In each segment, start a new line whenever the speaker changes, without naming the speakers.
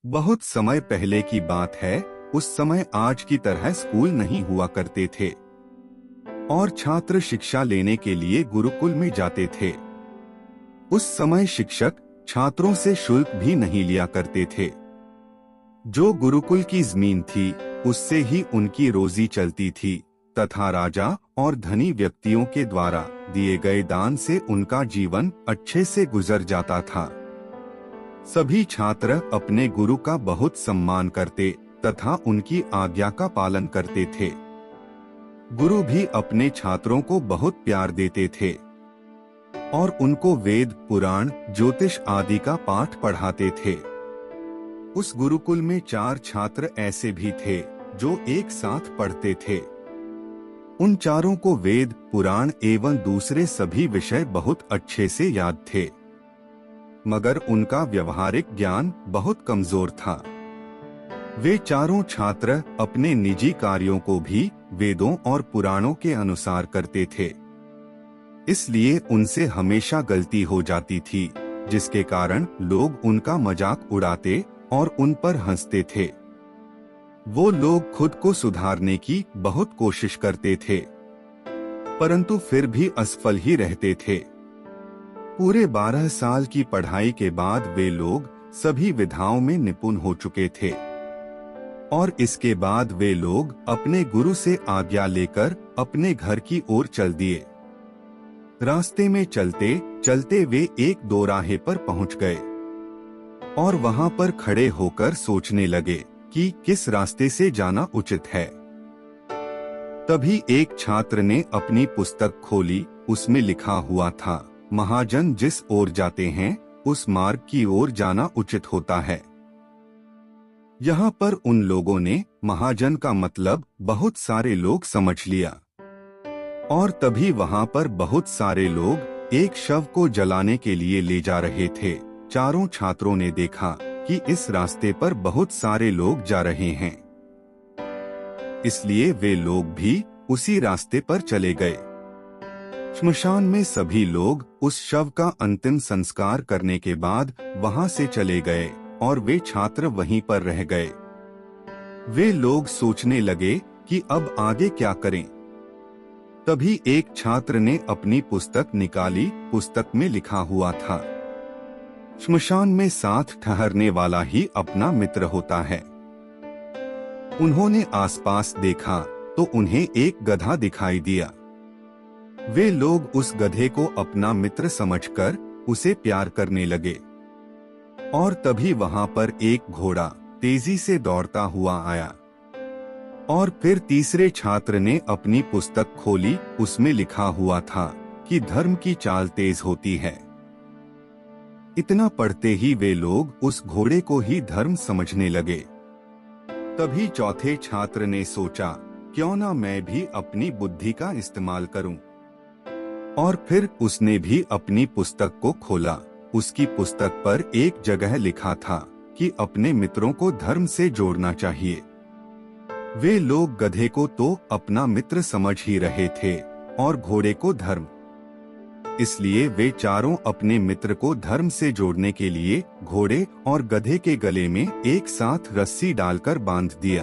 बहुत समय पहले की बात है। उस समय आज की तरह स्कूल नहीं हुआ करते थे और छात्र शिक्षा लेने के लिए गुरुकुल में जाते थे। उस समय शिक्षक छात्रों से शुल्क भी नहीं लिया करते थे। जो गुरुकुल की जमीन थी उससे ही उनकी रोजी चलती थी तथा राजा और धनी व्यक्तियों के द्वारा दिए गए दान से उनका जीवन अच्छे से गुजर जाता था। सभी छात्र अपने गुरु का बहुत सम्मान करते तथा उनकी आज्ञा का पालन करते थे। गुरु भी अपने छात्रों को बहुत प्यार देते थे और उनको वेद, पुराण, ज्योतिष आदि का पाठ पढ़ाते थे। उस गुरुकुल में 4 छात्र ऐसे भी थे जो एक साथ पढ़ते थे। उन चारों को वेद, पुराण एवं दूसरे सभी विषय बहुत अच्छे से याद थे, मगर उनका व्यवहारिक ज्ञान बहुत कमजोर था। वे चारों छात्र अपने निजी कार्यों को भी वेदों और पुराणों के अनुसार करते थे, इसलिए उनसे हमेशा गलती हो जाती थी, जिसके कारण लोग उनका मजाक उड़ाते और उन पर हंसते थे। वो लोग खुद को सुधारने की बहुत कोशिश करते थे, परंतु फिर भी असफल ही रहते थे। पूरे 12 साल की पढ़ाई के बाद वे लोग सभी विधाओं में निपुण हो चुके थे और इसके बाद वे लोग अपने गुरु से आज्ञा लेकर अपने घर की ओर चल दिए। रास्ते में चलते चलते वे एक दोराहे पर पहुंच गए और वहां पर खड़े होकर सोचने लगे कि किस रास्ते से जाना उचित है। तभी एक छात्र ने अपनी पुस्तक खोली। उसमें लिखा हुआ था, महाजन जिस ओर जाते हैं उस मार्ग की ओर जाना उचित होता है। यहाँ पर उन लोगों ने महाजन का मतलब बहुत सारे लोग समझ लिया और तभी वहाँ पर बहुत सारे लोग एक शव को जलाने के लिए ले जा रहे थे। चारों छात्रों ने देखा कि इस रास्ते पर बहुत सारे लोग जा रहे हैं, इसलिए वे लोग भी उसी रास्ते पर चले गए। श्मशान में सभी लोग उस शव का अंतिम संस्कार करने के बाद वहां से चले गए और वे छात्र वहीं पर रह गए। वे लोग सोचने लगे कि अब आगे क्या करें। तभी एक छात्र ने अपनी पुस्तक निकाली। पुस्तक में लिखा हुआ था, श्मशान में साथ ठहरने वाला ही अपना मित्र होता है। उन्होंने आसपास देखा तो उन्हें एक गधा दिखाई दिया। वे लोग उस गधे को अपना मित्र समझकर उसे प्यार करने लगे और तभी वहां पर एक घोड़ा तेजी से दौड़ता हुआ आया और फिर तीसरे छात्र ने अपनी पुस्तक खोली। उसमें लिखा हुआ था कि धर्म की चाल तेज होती है। इतना पढ़ते ही वे लोग उस घोड़े को ही धर्म समझने लगे। तभी चौथे छात्र ने सोचा, क्यों ना मैं भी अपनी बुद्धि का इस्तेमाल करूं। और फिर उसने भी अपनी पुस्तक को खोला। उसकी पुस्तक पर एक जगह लिखा था कि अपने मित्रों को धर्म से जोड़ना चाहिए। वे लोग गधे को तो अपना मित्र समझ ही रहे थे और घोड़े को धर्म, इसलिए वे चारों अपने मित्र को धर्म से जोड़ने के लिए घोड़े और गधे के गले में एक साथ रस्सी डालकर बांध दिया।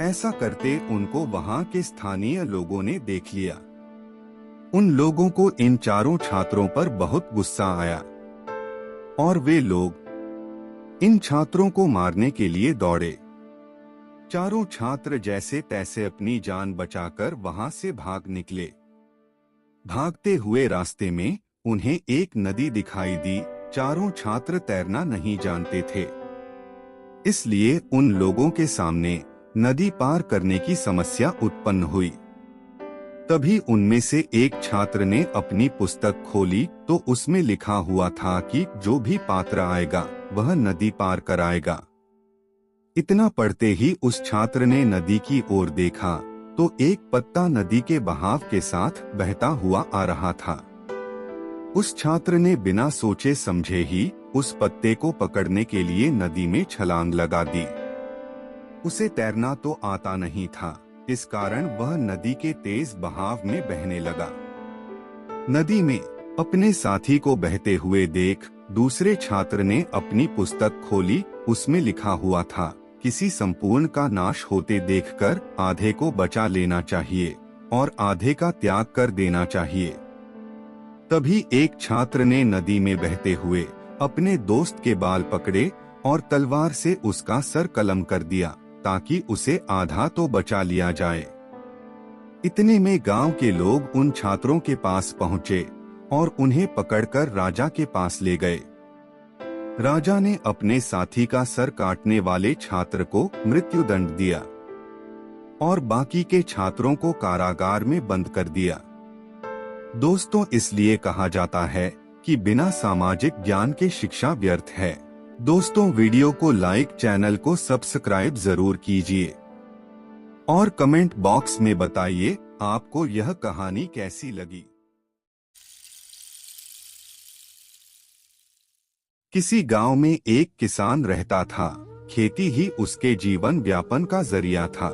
ऐसा करते उनको वहां के स्थानीय लोगों ने देख लिया। उन लोगों को इन चारों छात्रों पर बहुत गुस्सा आया और वे लोग इन छात्रों को मारने के लिए दौड़े। चारों छात्र जैसे तैसे अपनी जान बचाकर वहां से भाग निकले। भागते हुए रास्ते में उन्हें एक नदी दिखाई दी। चारों छात्र तैरना नहीं जानते थे, इसलिए उन लोगों के सामने नदी पार करने की समस्या उत्पन्न हुई। तभी उनमें से एक छात्र ने अपनी पुस्तक खोली तो उसमें लिखा हुआ था कि जो भी पात्र आएगा वह नदी पार कराएगा। इतना पढ़ते ही उस छात्र ने नदी की ओर देखा तो एक पत्ता नदी के बहाव के साथ बहता हुआ आ रहा था। उस छात्र ने बिना सोचे समझे ही उस पत्ते को पकड़ने के लिए नदी में छलांग लगा दी। उसे तैरना तो आता नहीं था, इस कारण वह नदी के तेज बहाव में बहने लगा। नदी में अपने साथी को बहते हुए देख दूसरे छात्र ने अपनी पुस्तक खोली। उसमें लिखा हुआ था, किसी संपूर्ण का नाश होते देखकर आधे को बचा लेना चाहिए और आधे का त्याग कर देना चाहिए। तभी एक छात्र ने नदी में बहते हुए अपने दोस्त के बाल पकड़े और तलवार से उसका सर कलम कर दिया ताकि उसे आधा तो बचा लिया जाए। इतने में गांव के लोग उन छात्रों के पास पहुंचे और उन्हें पकड़कर राजा के पास ले गए। राजा ने अपने साथी का सर काटने वाले छात्र को मृत्युदंड दिया और बाकी के छात्रों को कारागार में बंद कर दिया। दोस्तों, इसलिए कहा जाता है कि बिना सामाजिक ज्ञान के शिक्षा व्यर्थ है। दोस्तों, वीडियो को लाइक, चैनल को सब्सक्राइब जरूर कीजिए और कमेंट बॉक्स में बताइए आपको यह कहानी कैसी लगी। किसी गांव में एक किसान रहता था। खेती ही उसके जीवन व्यापन का जरिया था।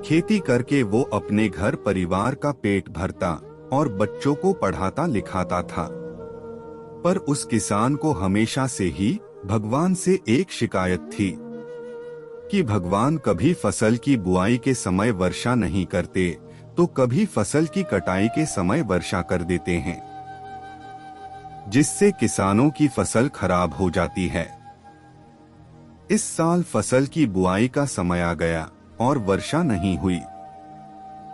खेती करके वो अपने घर परिवार का पेट भरता और बच्चों को पढ़ाता लिखाता था। पर उस किसान को हमेशा से ही भगवान से एक शिकायत थी कि भगवान कभी फसल की बुआई के समय वर्षा नहीं करते तो कभी फसल की कटाई के समय वर्षा कर देते हैं, जिससे किसानों की फसल खराब हो जाती है। इस साल फसल की बुआई का समय आ गया और वर्षा नहीं हुई।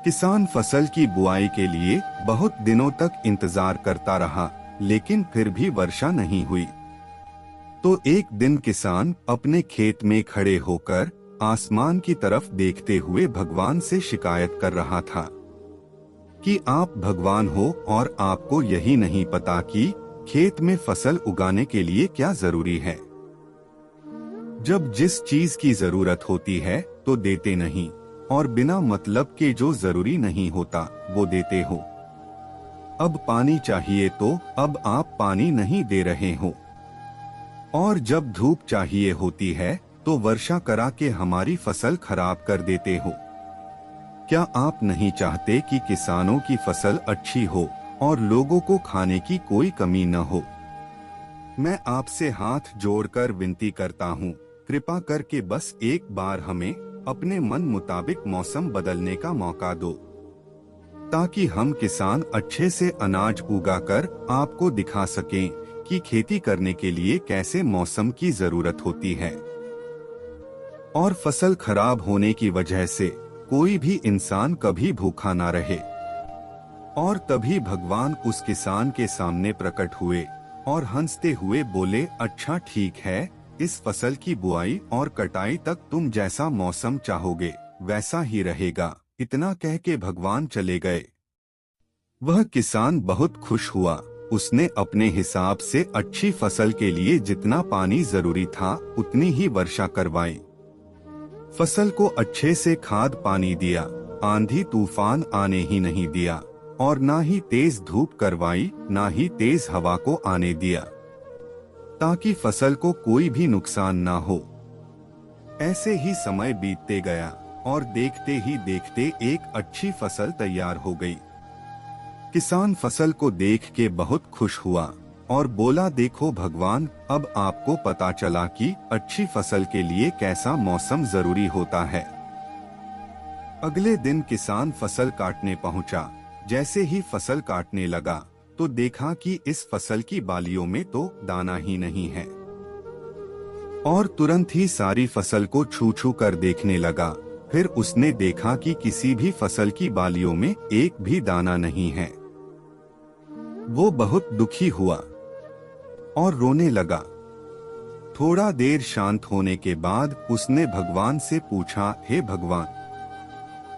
किसान फसल की बुआई के लिए बहुत दिनों तक इंतजार करता रहा, लेकिन फिर भी वर्षा नहीं हुई। तो एक दिन किसान अपने खेत में खड़े होकर आसमान की तरफ देखते हुए भगवान से शिकायत कर रहा था कि आप भगवान हो और आपको यही नहीं पता कि खेत में फसल उगाने के लिए क्या जरूरी है। जब जिस चीज की जरूरत होती है तो देते नहीं, और बिना मतलब के जो जरूरी नहीं होता वो देते हो। अब पानी चाहिए तो अब आप पानी नहीं दे रहे हो, और जब धूप चाहिए होती है तो वर्षा करा के हमारी फसल खराब कर देते हो। क्या आप नहीं चाहते कि किसानों की फसल अच्छी हो और लोगों को खाने की कोई कमी न हो? मैं आपसे हाथ जोड़कर विनती करता हूँ, कृपा करके बस एक बार हमें अपने मन मुताबिक मौसम बदलने का मौका दो, ताकि हम किसान अच्छे से अनाज उगाकर आपको दिखा सकें कि खेती करने के लिए कैसे मौसम की जरूरत होती है और फसल खराब होने की वजह से कोई भी इंसान कभी भूखा ना रहे। और तभी भगवान उस किसान के सामने प्रकट हुए और हंसते हुए बोले, अच्छा ठीक है, इस फसल की बुआई और कटाई तक तुम जैसा मौसम चाहोगे वैसा ही रहेगा। इतना कह के भगवान चले गए। वह किसान बहुत खुश हुआ। उसने अपने हिसाब से अच्छी फसल के लिए जितना पानी जरूरी था उतनी ही वर्षा करवाई। फसल को अच्छे से खाद पानी दिया, आंधी तूफान आने ही नहीं दिया और ना ही तेज धूप करवाई, ना ही तेज हवा को आने दिया, ताकि फसल को कोई भी नुकसान ना हो। ऐसे ही समय बीतते गया और देखते ही देखते एक अच्छी फसल तैयार हो गई। किसान फसल को देख के बहुत खुश हुआ और बोला, देखो भगवान, अब आपको पता चला कि अच्छी फसल के लिए कैसा मौसम जरूरी होता है। अगले दिन किसान फसल काटने पहुंचा। जैसे ही फसल काटने लगा तो देखा कि इस फसल की बालियों में तो दाना ही नहीं है, और तुरंत ही सारी फसल को छू छू कर देखने लगा। फिर उसने देखा कि किसी भी फसल की बालियों में एक भी दाना नहीं है। वो बहुत दुखी हुआ और रोने लगा। थोड़ा देर शांत होने के बाद उसने भगवान से पूछा, हे भगवान,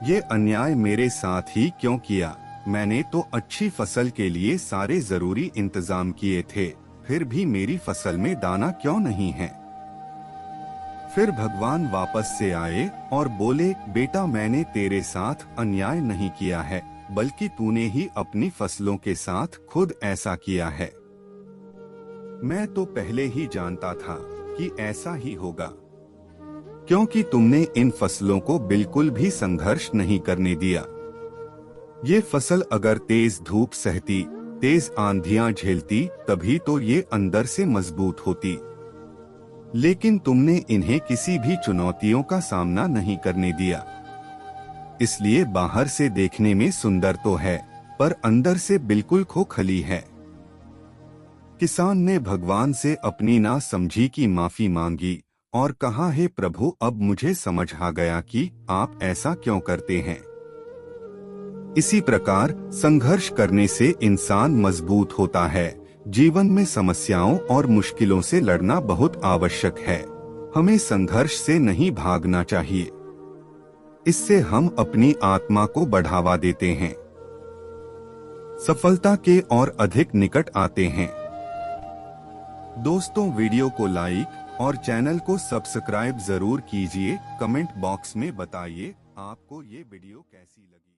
ये अन्याय मेरे साथ ही क्यों किया? मैंने तो अच्छी फसल के लिए सारे जरूरी इंतजाम किए थे, फिर भी मेरी फसल में दाना क्यों नहीं है? फिर भगवान वापस से आए और बोले, बेटा, मैंने तेरे साथ अन्याय नहीं किया है, बल्कि तूने ही अपनी फसलों के साथ खुद ऐसा किया है। मैं तो पहले ही जानता था कि ऐसा ही होगा, क्योंकि तुमने इन फसलों को बिल्कुल भी संघर्ष नहीं करने दिया। ये फसल अगर तेज धूप सहती तेज आंधियां झेलती तभी तो ये अंदर से मजबूत होती। लेकिन तुमने इन्हें किसी भी चुनौतियों का सामना नहीं करने दिया। इसलिए बाहर से देखने में सुंदर तो है, पर अंदर से बिल्कुल खोखली है। किसान ने भगवान से अपनी नासमझी की माफी मांगी और कहा, हे प्रभु, अब मुझे समझ आ गया कि आप ऐसा क्यों करते हैं। इसी प्रकार संघर्ष करने से इंसान मजबूत होता है। जीवन में समस्याओं और मुश्किलों से लड़ना बहुत आवश्यक है। हमें संघर्ष से नहीं भागना चाहिए। इससे हम अपनी आत्मा को बढ़ावा देते हैं, सफलता के और अधिक निकट आते हैं। दोस्तों, वीडियो को लाइक और चैनल को सब्सक्राइब जरूर कीजिए। कमेंट बॉक्स में बताइए आपको ये वीडियो कैसी लगी।